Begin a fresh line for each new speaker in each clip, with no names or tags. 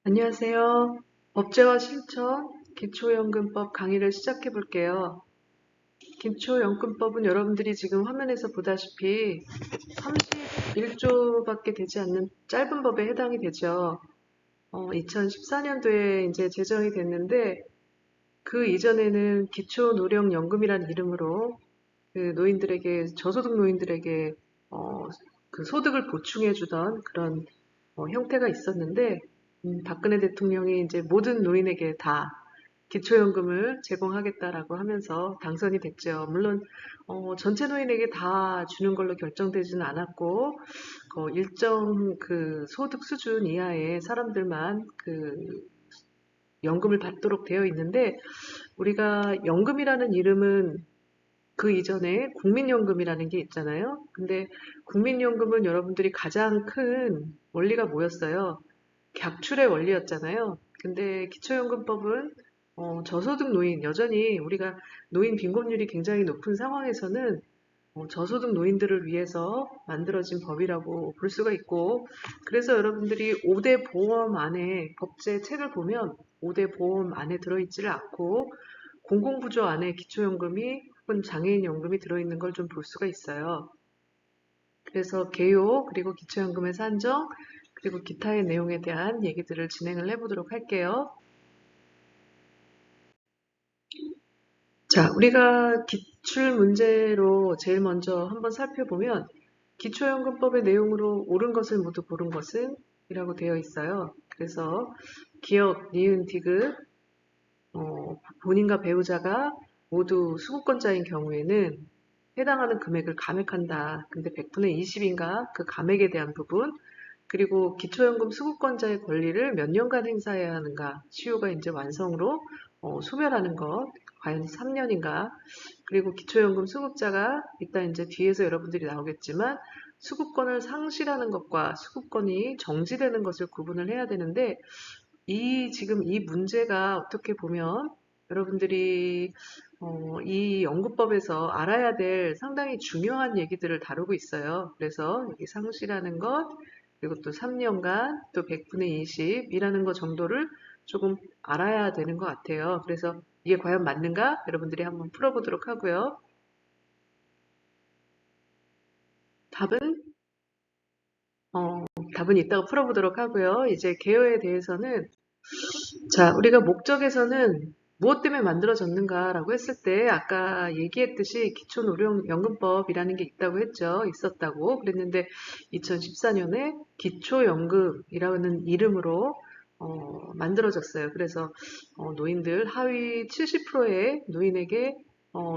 안녕하세요. 법제화 실천 기초연금법 강의를 시작해 볼게요. 기초연금법은 여러분들이 지금 화면에서 보다시피 31조밖에 되지 않는 짧은 법에 해당이 되죠. 2014년도에 이제 제정이 됐는데 그 이전에는 기초노령연금이라는 이름으로 그 노인들에게 저소득 노인들에게 어, 그 소득을 보충해 주던 그런 형태가 있었는데 박근혜 대통령이 이제 모든 노인에게 다 기초연금을 제공하겠다라고 하면서 당선이 됐죠. 물론 전체 노인에게 다 주는 걸로 결정되지는 않았고 일정 그 소득 수준 이하의 사람들만 그 연금을 받도록 되어 있는데 우리가 연금이라는 이름은 그 이전에 국민연금이라는 게 있잖아요. 근데 국민연금은 여러분들이 가장 큰 원리가 뭐였어요? 객출의 원리였잖아요. 근데 기초연금법은 저소득 노인, 여전히 우리가 노인 빈곤율이 굉장히 높은 상황에서는 저소득 노인들을 위해서 만들어진 법이라고 볼 수가 있고, 그래서 여러분들이 5대 보험 안에 법제 책을 보면 5대 보험 안에 들어있지를 않고 공공부조 안에 기초연금이 혹은 장애인연금이 들어있는 걸 좀 볼 수가 있어요. 그래서 개요, 그리고 기초연금의 산정, 그리고 기타의 내용에 대한 얘기들을 진행을 해보도록 할게요. 자, 우리가 기출 문제로 제일 먼저 한번 살펴보면 기초연금법의 내용으로 옳은 것을 모두 고른 것은 이라고 되어 있어요. 그래서 기억, 니은, 디귿, 본인과 배우자가 모두 수급권자인 경우에는 해당하는 금액을 감액한다. 근데 100분의 20인가 그 감액에 대한 부분, 그리고 기초연금 수급권자의 권리를 몇 년간 행사해야 하는가, 시효가 이제 완성으로 소멸하는 것, 과연 3년인가, 그리고 기초연금 수급자가 이따 이제 뒤에서 여러분들이 나오겠지만 수급권을 상실하는 것과 수급권이 정지되는 것을 구분을 해야 되는데 지금 이 문제가 어떻게 보면 여러분들이 이 연구법에서 알아야 될 상당히 중요한 얘기들을 다루고 있어요. 그래서 여기 상실하는 것, 그리고 또 3년간, 또 100분의 20이라는 것 정도를 조금 알아야 되는 것 같아요. 그래서 이게 과연 맞는가? 여러분들이 한번 풀어보도록 하고요. 답은, 답은 이따가 풀어보도록 하고요. 이제 개요에 대해서는 자, 우리가 목적에서는 무엇 때문에 만들어졌는가라고 했을 때 아까 얘기했듯이 기초노령연금법이라는 게 있다고 했죠. 있었다고 그랬는데 2014년에 기초연금이라는 이름으로 만들어졌어요. 그래서 노인들 하위 70%의 노인에게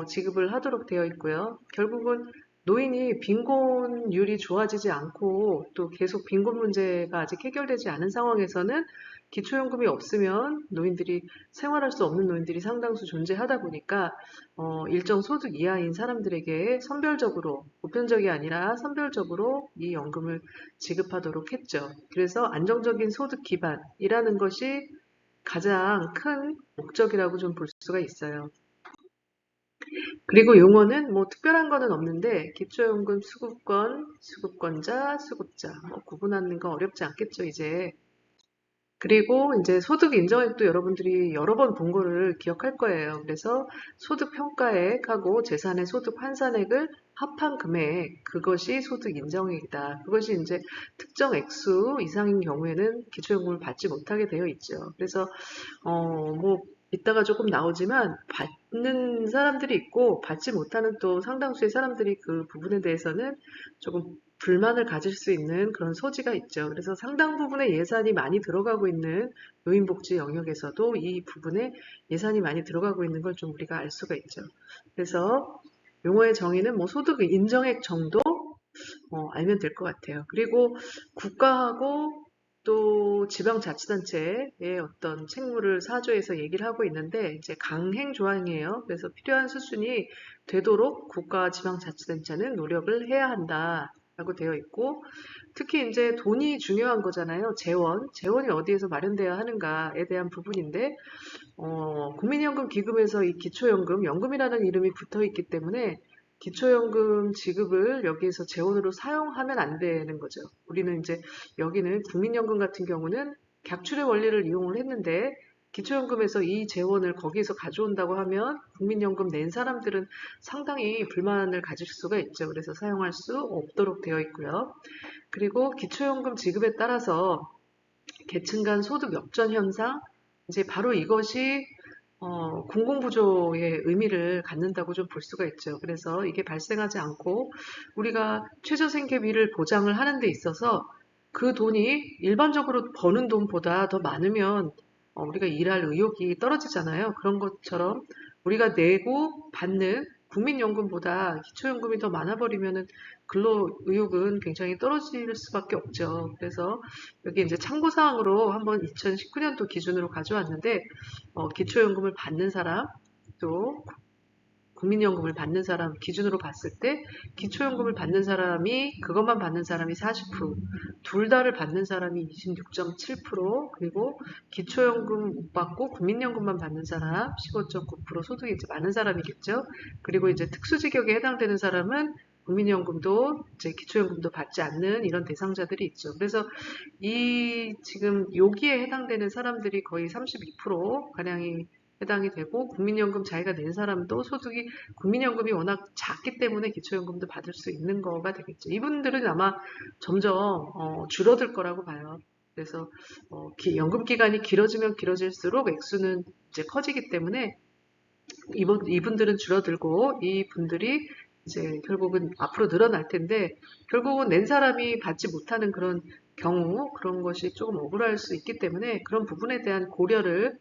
지급을 하도록 되어 있고요. 결국은 노인이 빈곤율이 좋아지지 않고 또 계속 빈곤 문제가 아직 해결되지 않은 상황에서는 기초연금이 없으면 노인들이 생활할 수 없는 노인들이 상당수 존재하다 보니까 일정 소득 이하인 사람들에게 선별적으로 보편적이 아니라 선별적으로 이 연금을 지급하도록 했죠. 그래서 안정적인 소득 기반이라는 것이 가장 큰 목적이라고 좀 볼 수가 있어요. 그리고 용어는 뭐 특별한 거는 없는데 기초연금 수급권, 수급권자, 수급자 뭐 구분하는 건 어렵지 않겠죠, 이제. 그리고 이제 소득 인정액도 여러분들이 여러 번 본 거를 기억할 거예요. 그래서 소득 평가액하고 재산의 소득 환산액을 합한 금액, 그것이 소득 인정액이다. 그것이 이제 특정 액수 이상인 경우에는 기초연금을 받지 못하게 되어 있죠. 그래서 뭐 이따가 조금 나오지만 받는 사람들이 있고 받지 못하는 또 상당수의 사람들이 그 부분에 대해서는 조금 불만을 가질 수 있는 그런 소지가 있죠. 그래서 상당 부분의 예산이 많이 들어가고 있는 노인복지 영역에서도 이 부분에 예산이 많이 들어가고 있는 걸 좀 우리가 알 수가 있죠. 그래서 용어의 정의는 뭐 소득 인정액 정도 알면 될 것 같아요. 그리고 국가하고 또 지방자치단체의 어떤 책무를 4조에서 얘기를 하고 있는데 이제 강행 조항이에요. 그래서 필요한 수준이 되도록 국가와 지방자치단체는 노력을 해야 한다라고 되어 있고 특히 이제 돈이 중요한 거잖아요. 재원이 어디에서 마련돼야 하는가에 대한 부분인데 국민연금 기금에서 이 기초연금, 연금이라는 이름이 붙어 있기 때문에 기초연금 지급을 여기에서 재원으로 사용하면 안 되는 거죠. 우리는 이제 여기는 국민연금 같은 경우는 객출의 원리를 이용을 했는데 기초연금에서 이 재원을 거기에서 가져온다고 하면 국민연금 낸 사람들은 상당히 불만을 가질 수가 있죠. 그래서 사용할 수 없도록 되어 있고요. 그리고 기초연금 지급에 따라서 계층 간 소득 역전 현상, 이제 바로 이것이 공공부조의 의미를 갖는다고 좀 볼 수가 있죠. 그래서 이게 발생하지 않고 우리가 최저생계비를 보장을 하는 데 있어서 그 돈이 일반적으로 버는 돈보다 더 많으면 우리가 일할 의욕이 떨어지잖아요. 그런 것처럼 우리가 내고 받는 국민연금보다 기초연금이 더 많아버리면은 근로 의욕은 굉장히 떨어질 수밖에 없죠. 그래서 여기 이제 참고사항으로 한번 2019년도 기준으로 가져왔는데 기초연금을 받는 사람, 또 국민연금을 받는 사람 기준으로 봤을 때 기초연금을 받는 사람이 그것만 받는 사람이 40%, 둘 다를 받는 사람이 26.7%, 그리고 기초연금 못 받고 국민연금만 받는 사람 15.9% 소득이 이제 많은 사람이겠죠. 그리고 이제 특수직역에 해당되는 사람은 국민연금도 이제 기초연금도 받지 않는 이런 대상자들이 있죠. 그래서 이 지금 여기에 해당되는 사람들이 거의 32% 가량이 해당이 되고 국민연금 자기가 낸 사람도 소득이 국민연금이 워낙 작기 때문에 기초연금도 받을 수 있는 거가 되겠죠. 이분들은 아마 점점 줄어들 거라고 봐요. 그래서 연금 기간이 길어지면 길어질수록 액수는 이제 커지기 때문에 이분들은 줄어들고 이분들이 이제 결국은 앞으로 늘어날 텐데 결국은 낸 사람이 받지 못하는 그런 경우 그런 것이 조금 억울할 수 있기 때문에 그런 부분에 대한 고려를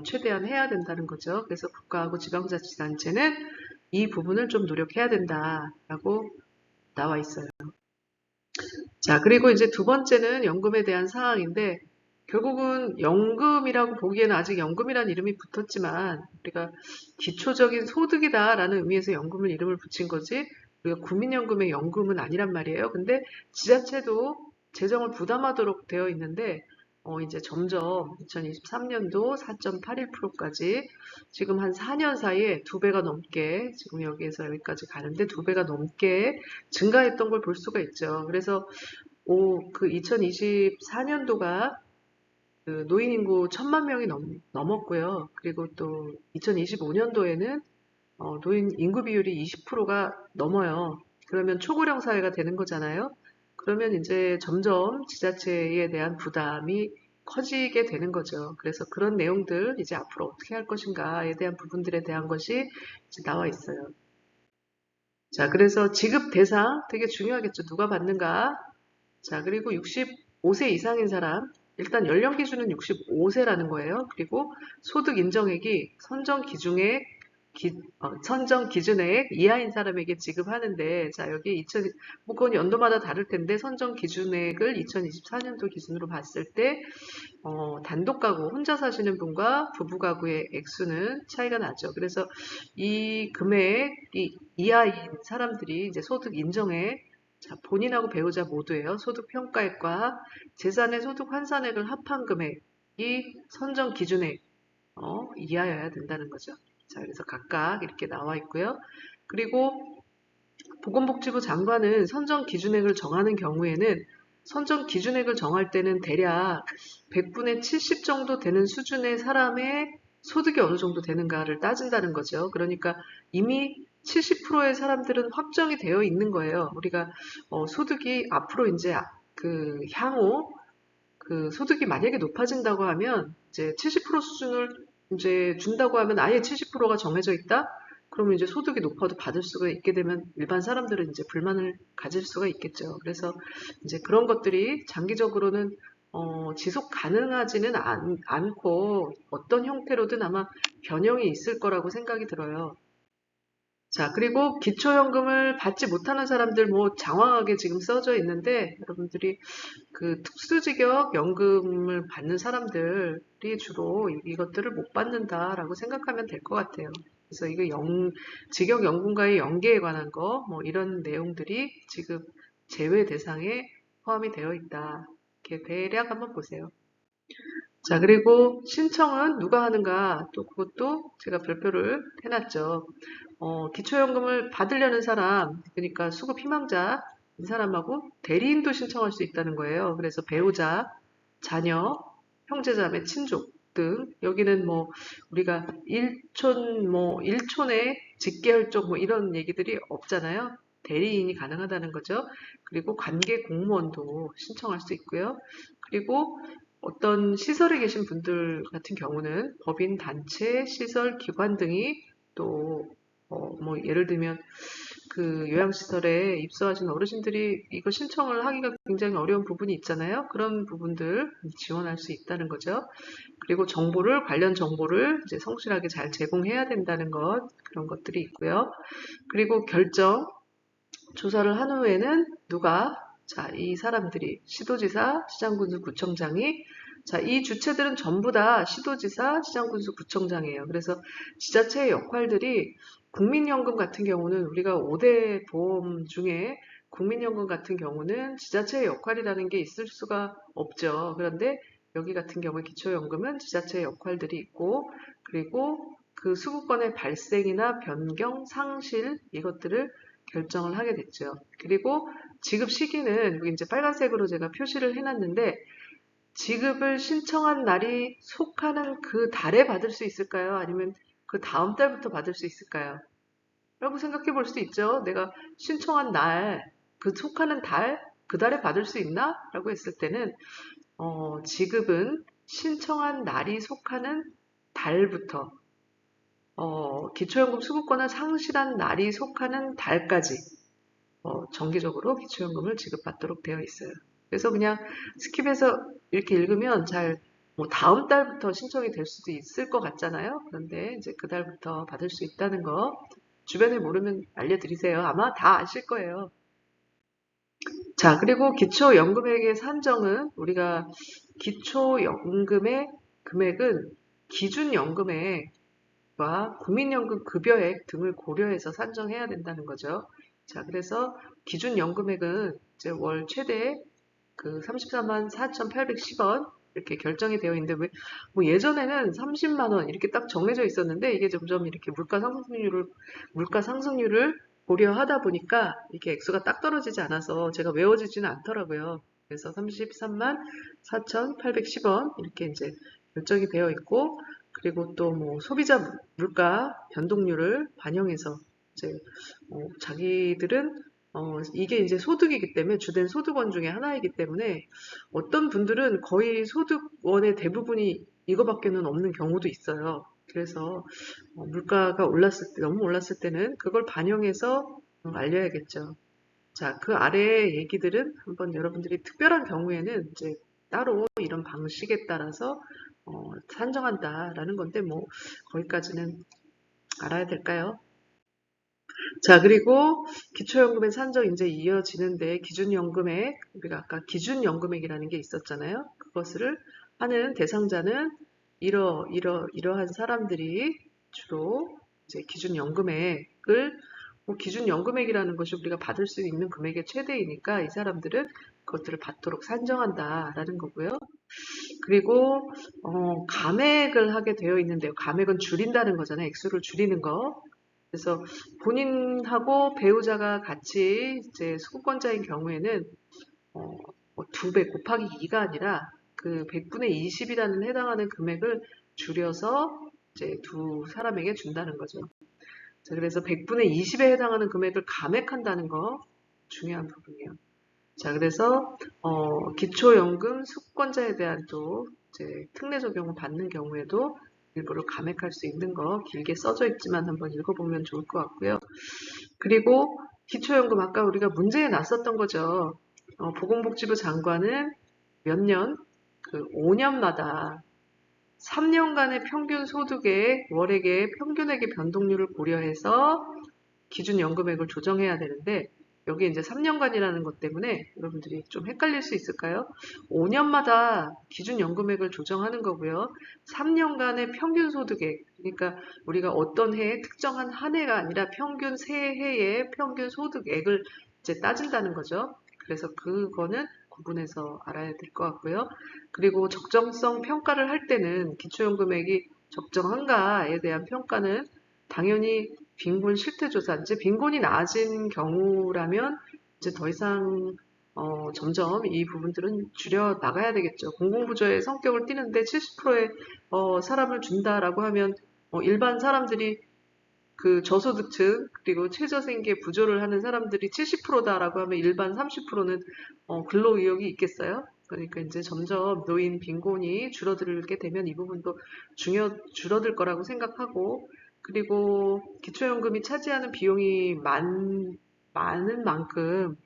최대한 해야 된다는 거죠. 그래서 국가하고 지방자치단체는 이 부분을 좀 노력해야 된다라고 나와 있어요. 자, 그리고 이제 두 번째는 연금에 대한 사항인데 결국은 연금이라고 보기에는 아직 연금이라는 이름이 붙었지만 우리가 기초적인 소득이다라는 의미에서 연금을 이름을 붙인 거지 우리가 국민연금의 연금은 아니란 말이에요. 근데 지자체도 재정을 부담하도록 되어 있는데 이제 점점 2023년도 4.81%까지 지금 한 4년 사이에 두 배가 넘게 지금 여기에서 여기까지 가는데 두 배가 넘게 증가했던 걸 볼 수가 있죠. 그래서 그 2024년도가 그 노인 인구 1,000만 명이 넘었고요. 그리고 또 2025년도에는 노인 인구 비율이 20%가 넘어요. 그러면 초고령 사회가 되는 거잖아요. 그러면 이제 점점 지자체에 대한 부담이 커지게 되는 거죠. 그래서 그런 내용들 이제 앞으로 어떻게 할 것인가에 대한 부분들에 대한 것이 이제 나와 있어요. 자, 그래서 지급 대상 되게 중요하겠죠. 누가 받는가? 자, 그리고 65세 이상인 사람, 일단 연령 기준은 65세라는 거예요. 그리고 소득 인정액이 선정 기준액 이하인 사람에게 지급하는데, 자, 여기 뭐 그건 연도마다 다를 텐데, 선정 기준액을 2024년도 기준으로 봤을 때, 단독 가구, 혼자 사시는 분과 부부 가구의 액수는 차이가 나죠. 그래서 이 금액이 이하인 사람들이 이제 소득 인정액, 자, 본인하고 배우자 모두예요. 소득 평가액과 재산의 소득 환산액을 합한 금액이 선정 기준액 이하여야 된다는 거죠. 자, 그래서 각각 이렇게 나와 있고요. 그리고 보건복지부 장관은 선정 기준액을 정하는 경우에는 선정 기준액을 정할 때는 대략 100분의 70 정도 되는 수준의 사람의 소득이 어느 정도 되는가를 따진다는 거죠. 그러니까 이미 70%의 사람들은 확정이 되어 있는 거예요. 우리가 소득이 앞으로 이제 그 향후 그 소득이 만약에 높아진다고 하면 이제 70% 수준을 이제 준다고 하면 아예 70%가 정해져 있다? 그러면 이제 소득이 높아도 받을 수가 있게 되면 일반 사람들은 이제 불만을 가질 수가 있겠죠. 그래서 이제 그런 것들이 장기적으로는 지속 가능하지는 않고 어떤 형태로든 아마 변형이 있을 거라고 생각이 들어요. 자, 그리고 기초연금을 받지 못하는 사람들 뭐 장황하게 지금 써져 있는데 여러분들이 그 특수직역 연금을 받는 사람들이 주로 이것들을 못 받는다라고 생각하면 될 것 같아요. 그래서 이거 직역연금과의 연계에 관한 거, 뭐 이런 내용들이 지금 제외 대상에 포함이 되어 있다. 이렇게 대략 한번 보세요. 자, 그리고 신청은 누가 하는가? 또 그것도 제가 별표를 해놨죠. 기초연금을 받으려는 사람, 그러니까 수급 희망자, 이 사람하고 대리인도 신청할 수 있다는 거예요. 그래서 배우자, 자녀, 형제자매, 친족 등 여기는 뭐 우리가 일촌의 직계혈족 뭐 이런 얘기들이 없잖아요. 대리인이 가능하다는 거죠. 그리고 관계 공무원도 신청할 수 있고요. 그리고 어떤 시설에 계신 분들 같은 경우는 법인, 단체, 시설, 기관 등이 또 뭐 예를 들면 그 요양시설에 입소하신 어르신들이 이거 신청을 하기가 굉장히 어려운 부분이 있잖아요. 그런 부분들 지원할 수 있다는 거죠. 그리고 관련 정보를 이제 성실하게 잘 제공해야 된다는 것, 그런 것들이 있고요. 그리고 조사를 한 후에는 이 사람들이 시도지사, 시장군수, 구청장이 이 주체들은 전부 다 시도지사, 시장군수, 구청장이에요. 그래서 지자체의 역할들이 국민연금 같은 경우는 우리가 5대 보험 중에 국민연금 같은 경우는 지자체의 역할이라는 게 있을 수가 없죠. 그런데 여기 같은 경우에 기초연금은 지자체의 역할들이 있고 그리고 그 수급권의 발생이나 변경, 상실 이것들을 결정을 하게 됐죠. 그리고 지급 시기는 여기 이제 빨간색으로 제가 표시를 해놨는데 지급을 신청한 날이 속하는 그 달에 받을 수 있을까요? 아니면 그 다음 달부터 받을 수 있을까요? 라고 생각해 볼 수도 있죠. 내가 신청한 날, 그 속하는 달, 그 달에 받을 수 있나? 라고 했을 때는 지급은 신청한 날이 속하는 달부터 기초연금 수급권을 상실한 날이 속하는 달까지 정기적으로 기초연금을 지급받도록 되어 있어요. 그래서 그냥 스킵해서 이렇게 읽으면 뭐 다음 달부터 신청이 될 수도 있을 것 같잖아요. 그런데 이제 그 달부터 받을 수 있다는 거 주변에 모르면 알려드리세요. 아마 다 아실 거예요. 자, 그리고 기초연금액의 산정은 우리가 기초연금의 금액은 기준연금액과 국민연금 급여액 등을 고려해서 산정해야 된다는 거죠. 자, 그래서 기준연금액은 이제 월 최대 그 34만 4,810원 이렇게 결정이 되어 있는데 뭐 예전에는 30만 원 이렇게 딱 정해져 있었는데 이게 점점 이렇게 물가 상승률을 고려하다 보니까 이게 액수가 딱 떨어지지 않아서 제가 외워지지는 않더라고요. 그래서 33만 4,810원 이렇게 이제 결정이 되어 있고 그리고 또 뭐 소비자 물가 변동률을 반영해서 이제 자기들은 이게 이제 소득이기 때문에 주된 소득원 중에 하나이기 때문에 어떤 분들은 거의 소득원의 대부분이 이거밖에는 없는 경우도 있어요. 그래서 물가가 너무 올랐을 때는 그걸 반영해서 알려야겠죠. 자, 그 아래의 얘기들은 한번 여러분들이 특별한 경우에는 이제 따로 이런 방식에 따라서 산정한다라는 건데 뭐 거기까지는 알아야 될까요? 자, 그리고 기초연금의 산정 이제 이어지는데 기준연금액, 우리가 아까 기준연금액이라는 게 있었잖아요. 그것을 하는 대상자는 이러한 사람들이 주로 이제 기준연금액을 기준연금액이라는 것이 우리가 받을 수 있는 금액의 최대이니까 이 사람들은 그것들을 받도록 산정한다라는 거고요. 그리고 감액을 하게 되어 있는데요. 감액은 줄인다는 거잖아요. 액수를 줄이는 거. 그래서 본인하고 배우자가 같이 이제 수급권자인 경우에는 어, 2배 곱하기 2가 아니라 그 100분의 20이라는 해당하는 금액을 줄여서 이제 두 사람에게 준다는 거죠. 자, 그래서 100분의 20에 해당하는 금액을 감액한다는 거 중요한 부분이에요. 자, 그래서 기초연금 수급권자에 대한 또 이제 특례 적용을 받는 경우에도 일부를 감액할 수 있는 거 길게 써져 있지만 한번 읽어보면 좋을 것 같고요. 그리고 기초연금 아까 우리가 문제에 났었던 거죠. 보건복지부 장관은 몇 년, 그 5년마다 3년간의 평균 소득의 월액의 평균액의 변동률을 고려해서 기준연금액을 조정해야 되는데 여기 이제 3년간이라는 것 때문에 여러분들이 좀 헷갈릴 수 있을까요? 5년마다 기준연금액을 조정하는 거고요. 3년간의 평균 소득액, 그러니까 우리가 어떤 해에 특정한 한 해가 아니라 평균 세 해의 평균 소득액을 이제 따진다는 거죠. 그래서 그거는 구분해서 알아야 될 것 같고요. 그리고 적정성 평가를 할 때는 기초연금액이 적정한가에 대한 평가는 당연히 빈곤 실태조사, 이제 빈곤이 낮은 경우라면 이제 더 이상 점점 이 부분들은 줄여 나가야 되겠죠. 공공부조의 성격을 띠는데 70%의 사람을 준다라고 하면 일반 사람들이 그 저소득층 그리고 최저생계 부조를 하는 사람들이 70%다라고 하면 일반 30%는 근로 의욕이 있겠어요? 그러니까 이제 점점 노인 빈곤이 줄어들게 되면 이 부분도 줄어들 거라고 생각하고 그리고 기초연금이 차지하는 비용이 많은 만큼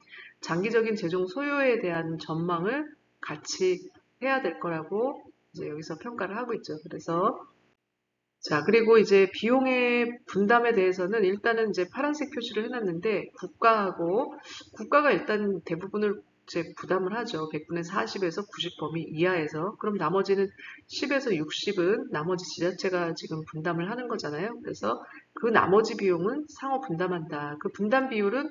장기적인 재정 소요에 대한 전망을 같이 해야 될 거라고 이제 여기서 평가를 하고 있죠. 그래서 자, 그리고 이제 비용의 분담에 대해서는 일단은 이제 파란색 표시를 해놨는데 국가가 일단 대부분을 이제 부담을 하죠. 100분의 40에서 90 범위 이하에서. 그럼 나머지는 10에서 60은 나머지 지자체가 지금 분담을 하는 거잖아요. 그래서 그 나머지 비용은 상호 분담한다. 그 분담 비율은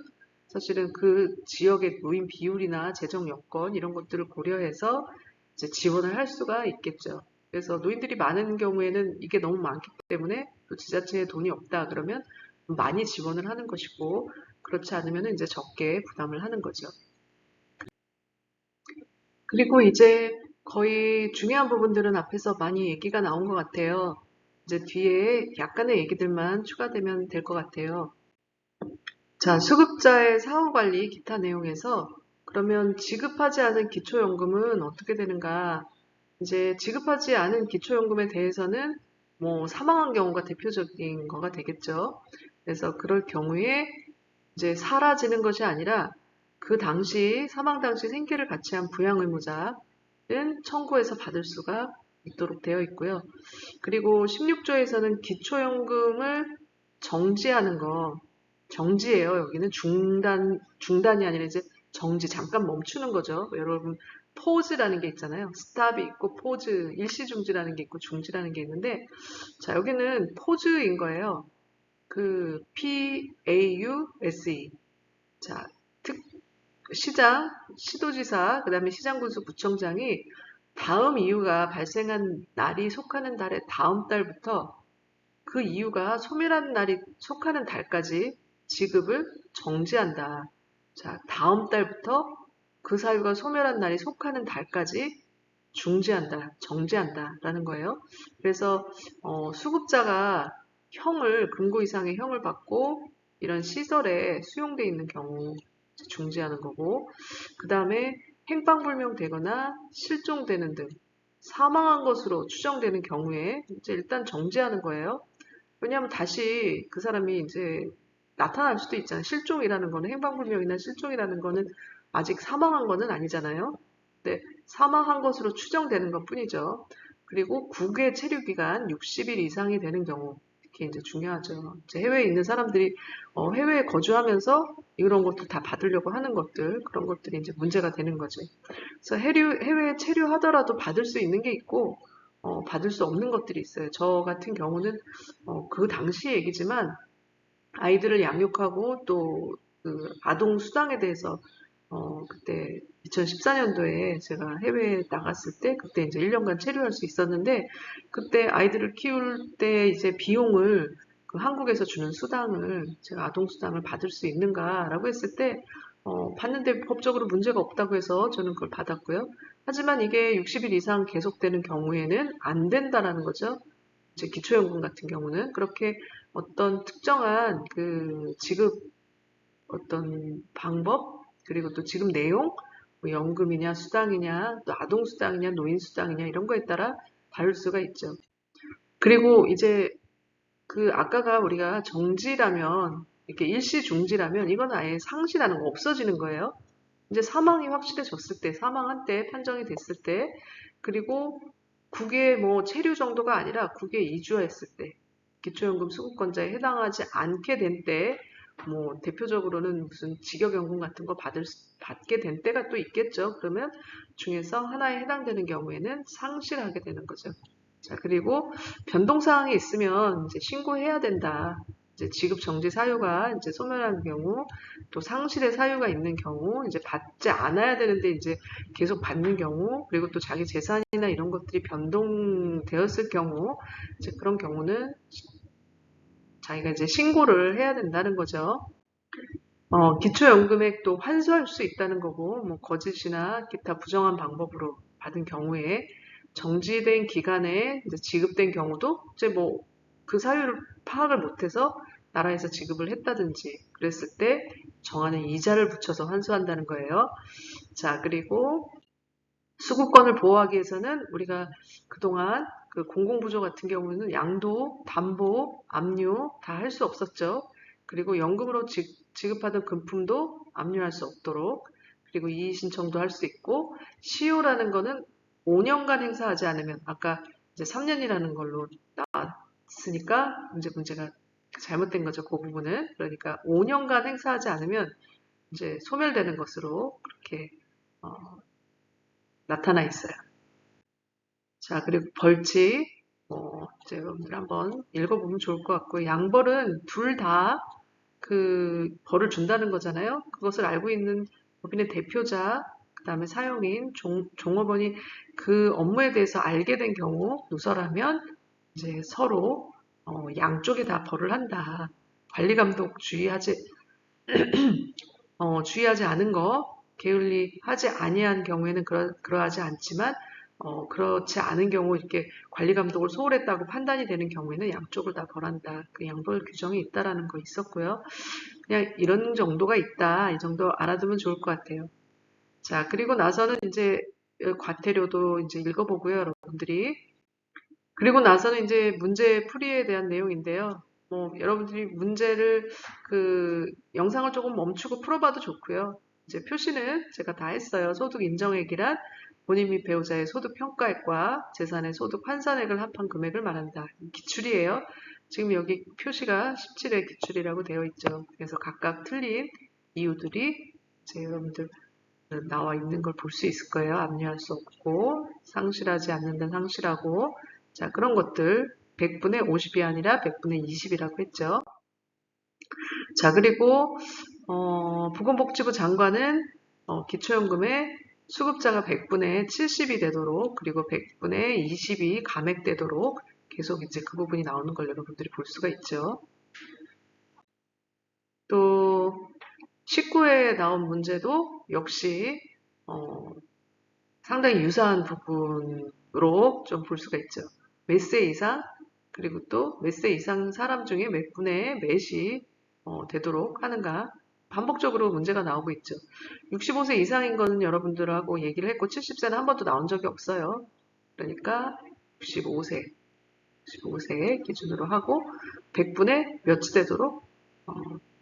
사실은 그 지역의 노인 비율이나 재정 여건 이런 것들을 고려해서 이제 지원을 할 수가 있겠죠. 그래서 노인들이 많은 경우에는 이게 너무 많기 때문에 또 지자체에 돈이 없다 그러면 많이 지원을 하는 것이고 그렇지 않으면 이제 적게 부담을 하는 거죠. 그리고 이제 거의 중요한 부분들은 앞에서 많이 얘기가 나온 것 같아요. 이제 뒤에 약간의 얘기들만 추가되면 될 것 같아요. 자, 수급자의 사후관리 기타 내용에서 그러면 지급하지 않은 기초연금은 어떻게 되는가? 이제 지급하지 않은 기초연금에 대해서는 뭐 사망한 경우가 대표적인 거가 되겠죠. 그래서 그럴 경우에 이제 사라지는 것이 아니라 그 당시 사망 당시 생계를 같이 한 부양의무자는 청구해서 받을 수가 있도록 되어 있고요. 그리고 16조에서는 기초연금을 정지하는 거 정지예요. 여기는 중단이 아니라 이제 정지, 잠깐 멈추는 거죠. 여러분, 포즈라는 게 있잖아요. 스탑이 있고 포즈, 일시중지라는 게 있고 중지라는 게 있는데, 자, 여기는 포즈인 거예요. 그 PAUSE. 자, 시도지사, 그 다음에 시장군수구청장이 다음 이유가 발생한 날이 속하는 달의 다음 달부터 그 이유가 소멸한 날이 속하는 달까지 지급을 정지한다. 자, 다음 달부터 그 사유가 소멸한 날이 속하는 달까지 중지한다, 정지한다 라는 거예요. 그래서 수급자가 금고 이상의 형을 받고 이런 시설에 수용돼 있는 경우 중지하는 거고 그 다음에 행방불명되거나 실종되는 등 사망한 것으로 추정되는 경우에 이제 일단 정지하는 거예요. 왜냐하면 다시 그 사람이 이제 나타날 수도 있잖아요. 실종이라는 거는 행방불명이나 실종이라는 거는 아직 사망한 거는 아니잖아요. 근데 사망한 것으로 추정되는 것 뿐이죠. 그리고 국외 체류 기간 60일 이상이 되는 경우 특히 이제 중요하죠. 이제 해외에 있는 사람들이 해외에 거주하면서 이런 것도 다 받으려고 하는 것들 그런 것들이 이제 문제가 되는 거죠. 그래서 해외에 체류하더라도 받을 수 있는 게 있고 받을 수 없는 것들이 있어요. 저 같은 경우는 그 당시 얘기지만 아이들을 양육하고 또 그 아동 수당에 대해서 그때 2014년도에 제가 해외에 나갔을 때 그때 이제 1년간 체류할 수 있었는데 그때 아이들을 키울 때 이제 비용을 그 한국에서 주는 수당을 제가 아동 수당을 받을 수 있는가라고 했을 때 받는데 법적으로 문제가 없다고 해서 저는 그걸 받았고요. 하지만 이게 60일 이상 계속되는 경우에는 안 된다라는 거죠. 이제 기초연금 같은 경우는 그렇게 어떤 특정한 그 지급 어떤 방법 그리고 또 지급 내용 뭐 연금이냐 수당이냐 또 아동수당이냐 노인수당이냐 이런 거에 따라 다를 수가 있죠. 그리고 이제 그 아까가 우리가 정지라면 이렇게 일시중지라면 이건 아예 상실하는 거 없어지는 거예요. 이제 사망이 확실해졌을 때 사망한 때 판정이 됐을 때 그리고 국외 뭐 체류 정도가 아니라 국외 이주했을 때 기초연금 수급권자에 해당하지 않게 된 때 뭐 대표적으로는 무슨 직역연금 같은 거 받게 된 때가 또 있겠죠. 그러면 중에서 하나에 해당되는 경우에는 상실하게 되는 거죠. 자, 그리고 변동사항이 있으면 이제 신고해야 된다. 이제 지급 정지 사유가 이제 소멸한 경우, 또 상실의 사유가 있는 경우, 이제 받지 않아야 되는데 이제 계속 받는 경우, 그리고 또 자기 재산이나 이런 것들이 변동되었을 경우, 이제 그런 경우는 자기가 이제 신고를 해야 된다는 거죠. 기초연금액 또 환수할 수 있다는 거고, 뭐, 거짓이나 기타 부정한 방법으로 받은 경우에 정지된 기간에 이제 지급된 경우도 이제 뭐, 그 사유를 파악을 못해서 나라에서 지급을 했다든지 그랬을 때 정하는 이자를 붙여서 환수한다는 거예요. 자, 그리고 수급권을 보호하기 위해서는 우리가 그동안 그 공공부조 같은 경우는 양도, 담보, 압류 다 할 수 없었죠. 그리고 연금으로 지급하던 금품도 압류할 수 없도록, 그리고 이의신청도 할 수 있고, 시효라는 거는 5년간 행사하지 않으면, 아까 이제 3년이라는 걸로 나왔으니까 이제 문제가 잘못된 거죠. 그 부분은. 그러니까 5년간 행사하지 않으면 이제 소멸되는 것으로 그렇게 어, 나타나 있어요. 자, 그리고 벌칙. 이제 여러분들 한번 읽어보면 좋을 것 같고, 양벌은 둘 다 그 벌을 준다는 거잖아요. 그것을 알고 있는 법인의 대표자, 그 다음에 사용인, 종업원이 그 업무에 대해서 알게 된 경우 누설하면 이제 서로 양쪽에 다 벌을 한다. 관리감독 주의하지 않은 거, 게을리하지 아니한 경우에는 그러하지 않지만 그렇지 않은 경우 이렇게 관리 감독을 소홀했다고 판단이 되는 경우에는 양쪽을 다 벌한다. 그 양벌 규정이 있다라는 거 있었고요. 그냥 이런 정도가 있다. 이 정도 알아두면 좋을 것 같아요. 자, 그리고 나서는 이제 과태료도 이제 읽어보고요, 여러분들이. 그리고 나서는 이제 문제 풀이에 대한 내용인데요. 뭐 여러분들이 문제를 그 영상을 조금 멈추고 풀어봐도 좋고요. 이제 표시는 제가 다 했어요. 소득 인정액이란 본인 및 배우자의 소득 평가액과 재산의 소득 환산액을 합한 금액을 말한다. 기출이에요. 지금 여기 표시가 17의 기출이라고 되어 있죠. 그래서 각각 틀린 이유들이 이제 여러분들 나와 있는 걸 볼 수 있을 거예요. 압류할 수 없고 상실하지 않는다 상실하고 자 그런 것들 100분의 50이 아니라 100분의 20이라고 했죠. 자 그리고 보건복지부 장관은 기초연금에 수급자가 100분의 70이 되도록 그리고 100분의 20이 감액되도록 계속 이제 그 부분이 나오는 걸 여러분들이 볼 수가 있죠. 또 19회에 나온 문제도 역시 상당히 유사한 부분으로 좀 볼 수가 있죠. 몇 세 이상 그리고 또 몇 세 이상 사람 중에 몇 분의 몇이 되도록 하는가 반복적으로 문제가 나오고 있죠. 65세 이상인 거는 여러분들하고 얘기를 했고 70세는 한 번도 나온 적이 없어요. 그러니까 65세 65세 기준으로 하고 100분의 몇이 되도록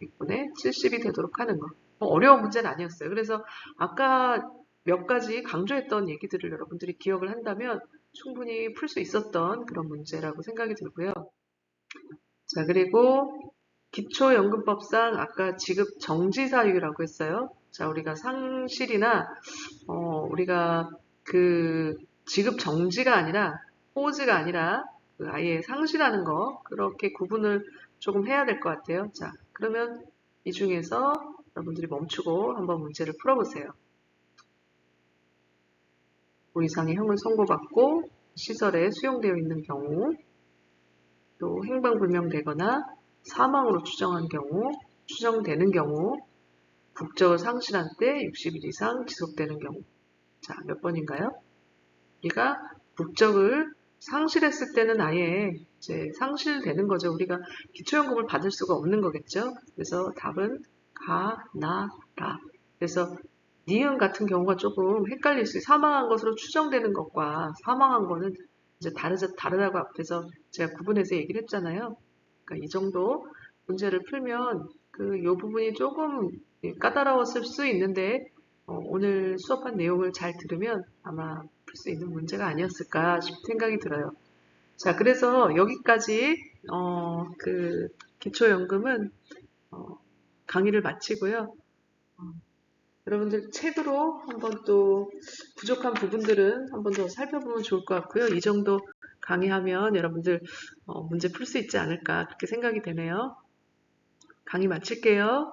100분의 70이 되도록 하는 거. 어려운 문제는 아니었어요. 그래서 아까 몇 가지 강조했던 얘기들을 여러분들이 기억을 한다면 충분히 풀 수 있었던 그런 문제라고 생각이 들고요. 자, 그리고 기초연금법상 아까 지급 정지 사유라고 했어요. 자, 우리가 상실이나 우리가 그 지급 정지가 아니라 포즈가 아니라 그 아예 상실하는 거 그렇게 구분을 조금 해야 될 것 같아요. 자, 그러면 이 중에서 여러분들이 멈추고 한번 문제를 풀어보세요. 뭐 이상의 형을 선고받고 시설에 수용되어 있는 경우, 또 행방불명되거나 사망으로 추정되는 경우, 국적을 상실한 때 60일 이상 지속되는 경우. 자, 몇 번인가요? 우리가 국적을 상실했을 때는 아예 이제 상실되는 거죠. 우리가 기초연금을 받을 수가 없는 거겠죠. 그래서 답은 가, 나, 라. 그래서 니은 같은 경우가 조금 헷갈릴 수 있어요. 사망한 것으로 추정되는 것과 사망한 거는 이제 다르다고 앞에서 제가 구분해서 얘기를 했잖아요. 그러니까 이 정도 문제를 풀면 요 부분이 조금 까다로웠을 수 있는데 오늘 수업한 내용을 잘 들으면 아마 풀 수 있는 문제가 아니었을까 싶은 생각이 들어요. 자, 그래서 여기까지 그 기초연금은 강의를 마치고요. 여러분들 책으로 한번 또 부족한 부분들은 한번 더 살펴보면 좋을 것 같고요. 이 정도 강의하면 여러분들 문제 풀 수 있지 않을까 그렇게 생각이 되네요. 강의 마칠게요.